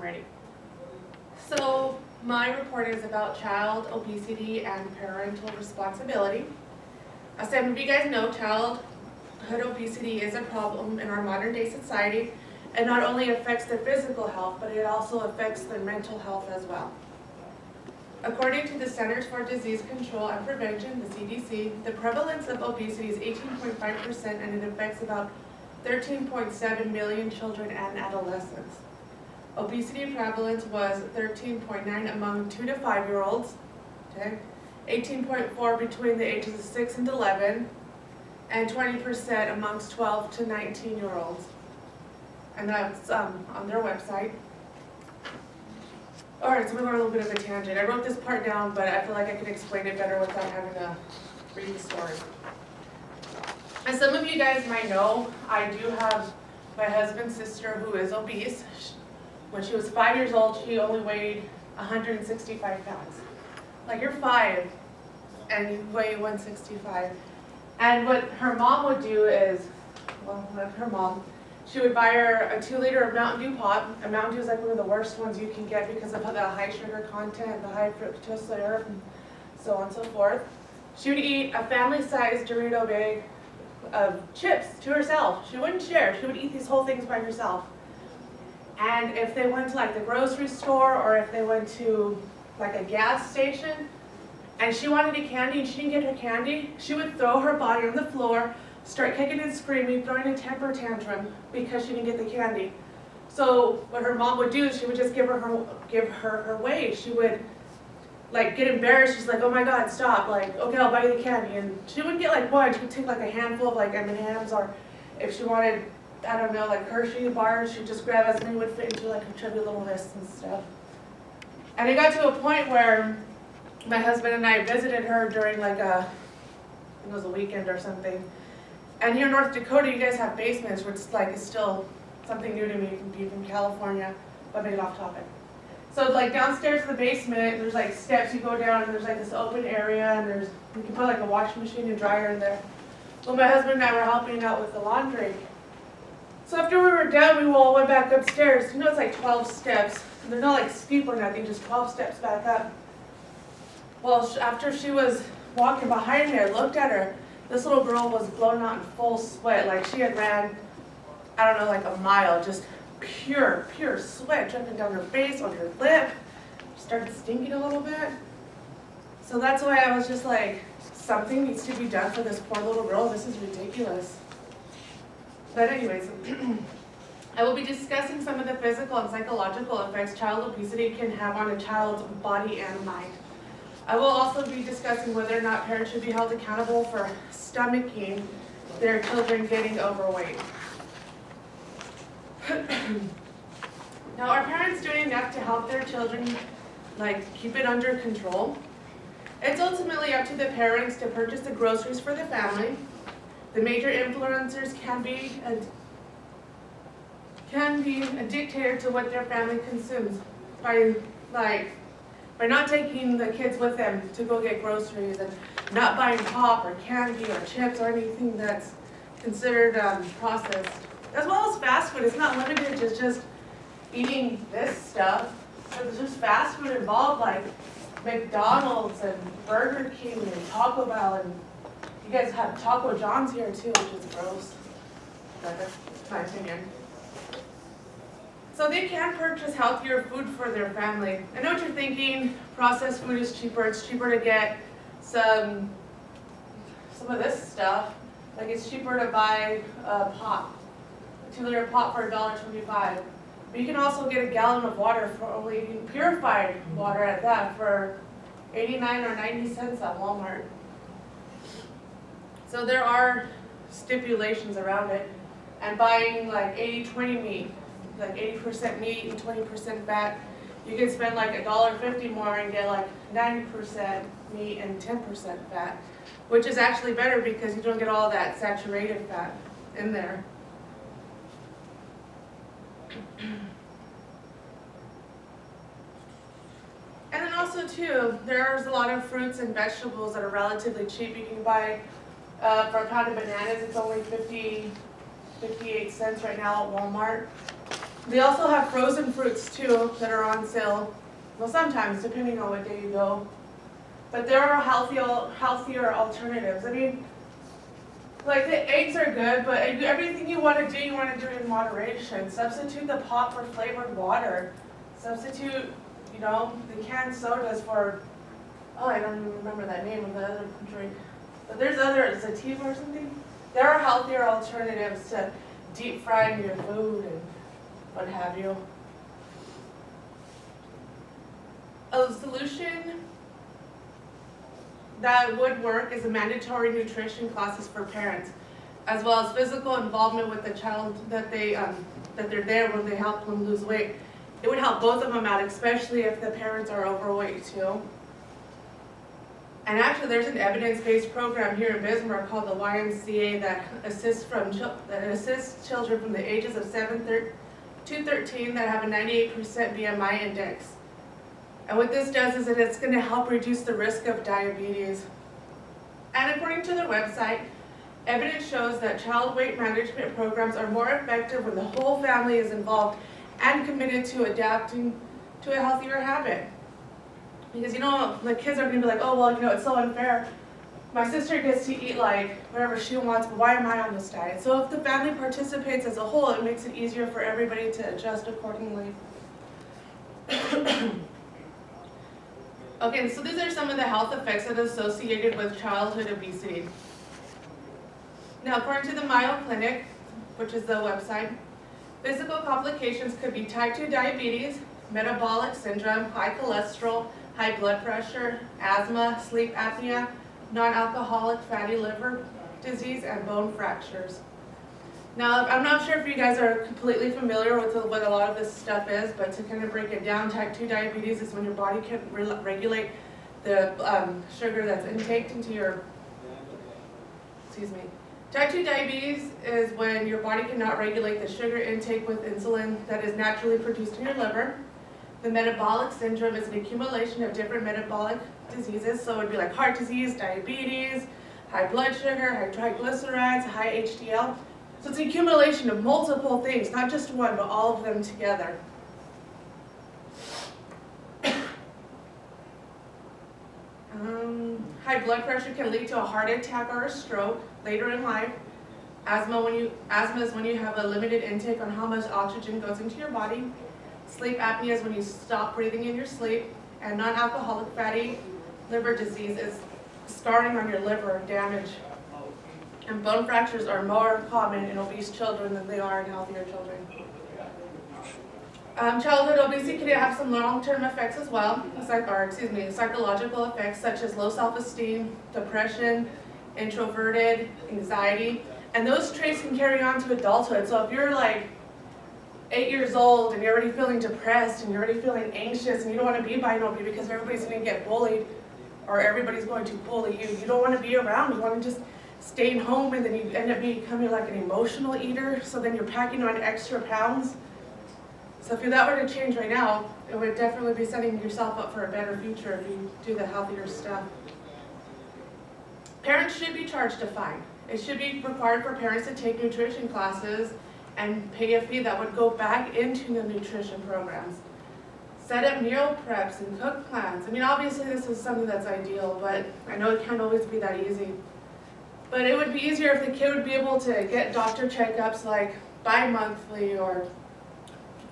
ready. So my report is about child obesity and parental responsibility. As some of you guys know, childhood obesity is a problem in our modern day society. It not only affects their physical health, but it also affects their mental health as well. According to the Centers for Disease Control and Prevention, the CDC, the prevalence of obesity is 18.5% and it affects about 13.7 million children and adolescents. Obesity prevalence was 13.9 among 2 to 5-year-olds, okay? 18.4 between the ages of 6 and 11, and 20% amongst 12 to 19-year-olds. And that's on their website. Alright, so we're going on a little bit of a tangent. I wrote this part down, but I feel like I could explain it better without having to read the story. As some of you guys might know, I do have my husband's sister who is obese. When she was 5 years old, she only weighed 165 pounds. Like, you're 5 and you weigh 165. And what her mom would do is, well, not her mom, she would buy her a 2-liter of Mountain Dew pop. And Mountain Dew is like one of the worst ones you can get because of the high sugar content, the high fructose syrup, and so on and so forth. She would eat a family-sized Dorito bag of chips to herself. She wouldn't share. She would eat these whole things by herself. And if they went to like the grocery store or if they went to like a gas station and she wanted a candy and she didn't get her candy, she would throw her body on the floor, start kicking and screaming, throwing a temper tantrum because she didn't get the candy. So what her mom would do is she would just give her her way. She would like get embarrassed. She's like, oh my God, stop. Like, okay, I'll buy you the candy. And she wouldn't get like one. She would take like a handful of like M&Ms, or if she wanted, I don't know, like Hershey bars, she'd just grab as many would fit into like her chubby little wrists and stuff. And it got to a point where my husband and I visited her during like I think it was a weekend or something. And here in North Dakota, you guys have basements, which is still something new to me from being from California, but maybe off topic. So like downstairs in the basement, there's like steps you go down, and there's like this open area, and you can put like a washing machine and dryer in there. Well, my husband and I were helping out with the laundry. So after we were done, we all went back upstairs. You know, it's like 12 steps. They're not like steep or nothing, just 12 steps back up. Well, after she was walking behind me, I looked at her. This little girl was blown out in full sweat. Like she had ran, I don't know, like a mile, just pure sweat dripping down her face, on her lip. She started stinking a little bit. So that's why I was just like, something needs to be done for this poor little girl. This is ridiculous. But anyways, I will be discussing some of the physical and psychological effects child obesity can have on a child's body and mind. I will also be discussing whether or not parents should be held accountable for stomaching their children getting overweight. Now, are parents doing enough to help their children, like, keep it under control? It's ultimately up to the parents to purchase the groceries for the family. The major influencers can be a dictator to what their family consumes by not taking the kids with them to go get groceries and not buying pop or candy or chips or anything that's considered processed. As well as fast food. It's not limited to just eating this stuff. There's just fast food involved, like McDonald's and Burger King and Taco Bell, and you guys have Taco John's here too, which is gross. But that's my opinion. So they can purchase healthier food for their family. I know what you're thinking, processed food is cheaper. It's cheaper to get some of this stuff. Like it's cheaper to buy a pop, a 2-liter pop for $1.25. But you can also get a gallon of water for only purified water at that for 89 or 90 cents at Walmart. So there are stipulations around it. And buying like 80-20 meat, like 80% meat and 20% fat, you can spend like $1.50 more and get like 90% meat and 10% fat, which is actually better because you don't get all that saturated fat in there. And then also too, there's a lot of fruits and vegetables that are relatively cheap. You can buy for a pound of bananas, it's only 58 cents right now at Walmart. They also have frozen fruits too that are on sale. Well, sometimes, depending on what day you go. But there are healthier alternatives. I mean, like the eggs are good, but everything you want to do it in moderation. Substitute the pop for flavored water. Substitute, the canned sodas for, I don't even remember that name of the other drink. But there's other, sativa or something. There are healthier alternatives to deep frying your food and what have you. A solution that would work is a mandatory nutrition classes for parents, as well as physical involvement with the child that they're there when they help them lose weight. It would help both of them out, especially if the parents are overweight too. And actually, there's an evidence-based program here in Bismarck called the YMCA that assists children from the ages of 7 to 13 that have a 98% BMI index. And what this does is that it's going to help reduce the risk of diabetes. And according to their website, evidence shows that child weight management programs are more effective when the whole family is involved and committed to adapting to a healthier habit. Because the kids are going to be like, oh, well, it's so unfair. My sister gets to eat like whatever she wants, but why am I on this diet? So if the family participates as a whole, it makes it easier for everybody to adjust accordingly. Okay, so these are some of the health effects that are associated with childhood obesity. Now, according to the Mayo Clinic, which is the website, physical complications could be type 2 diabetes, metabolic syndrome, high cholesterol, high blood pressure, asthma, sleep apnea, non-alcoholic fatty liver disease, and bone fractures. Now, I'm not sure if you guys are completely familiar with what a lot of this stuff is, but to kind of break it down, type 2 diabetes is when your body can regulate the sugar that's intaked into your, Type 2 diabetes is when your body cannot regulate the sugar intake with insulin that is naturally produced in your liver. The metabolic syndrome is an accumulation of different metabolic diseases, so it would be like heart disease, diabetes, high blood sugar, high triglycerides, high HDL. So it's an accumulation of multiple things, not just one, but all of them together. High blood pressure can lead to a heart attack or a stroke later in life. Asthma is when you have a limited intake on how much oxygen goes into your body. Sleep apnea is when you stop breathing in your sleep. And non-alcoholic fatty liver disease is scarring on your liver and damage. And bone fractures are more common in obese children than they are in healthier children. Childhood obesity can have some long-term effects as well, psychological effects such as low self-esteem, depression, introverted, anxiety, and those traits can carry on to adulthood. So if you're like 8 years old and you're already feeling depressed and you're already feeling anxious and you don't want to be by nobody because everybody's going to get bullied or everybody's going to bully you, you don't want to be around, you want to just stay home, and then you end up becoming like an emotional eater, so then you're packing on extra pounds. So if that were to change right now, it would definitely be setting yourself up for a better future if you do the healthier stuff. Parents should be charged a fine. It should be required for parents to take nutrition classes and pay a fee that would go back into the nutrition programs. Set up meal preps and cook plans. I mean, obviously this is something that's ideal, but I know it can't always be that easy. But it would be easier if the kid would be able to get doctor checkups like bi-monthly or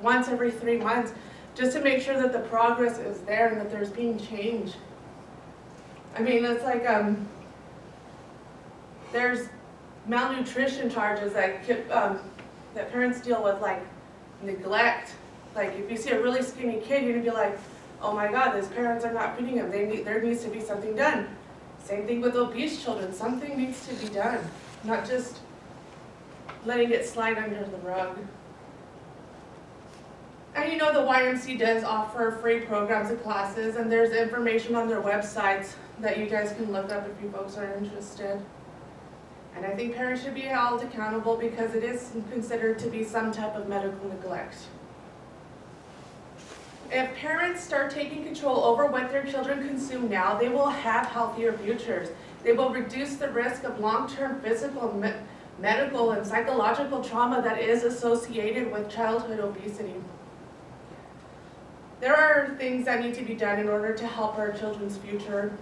once every 3 months, just to make sure that the progress is there and that there's being change. I mean, it's like there's malnutrition charges that that parents deal with, like neglect. Like if you see a really skinny kid, you're gonna be like, oh my God, these parents are not feeding him. There needs to be something done. Same thing with obese children. Something needs to be done, not just letting it slide under the rug. And the YMCA does offer free programs and classes, and there's information on their websites that you guys can look up if you folks are interested. And I think parents should be held accountable because it is considered to be some type of medical neglect. If parents start taking control over what their children consume now, they will have healthier futures. They will reduce the risk of long-term physical and medical and psychological trauma that is associated with childhood obesity. There are things that need to be done in order to help our children's future.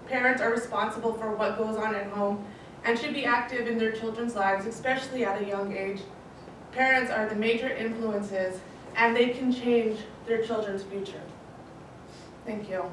Parents are responsible for what goes on at home and should be active in their children's lives, especially at a young age. Parents are the major influences, and they can change their children's future. Thank you.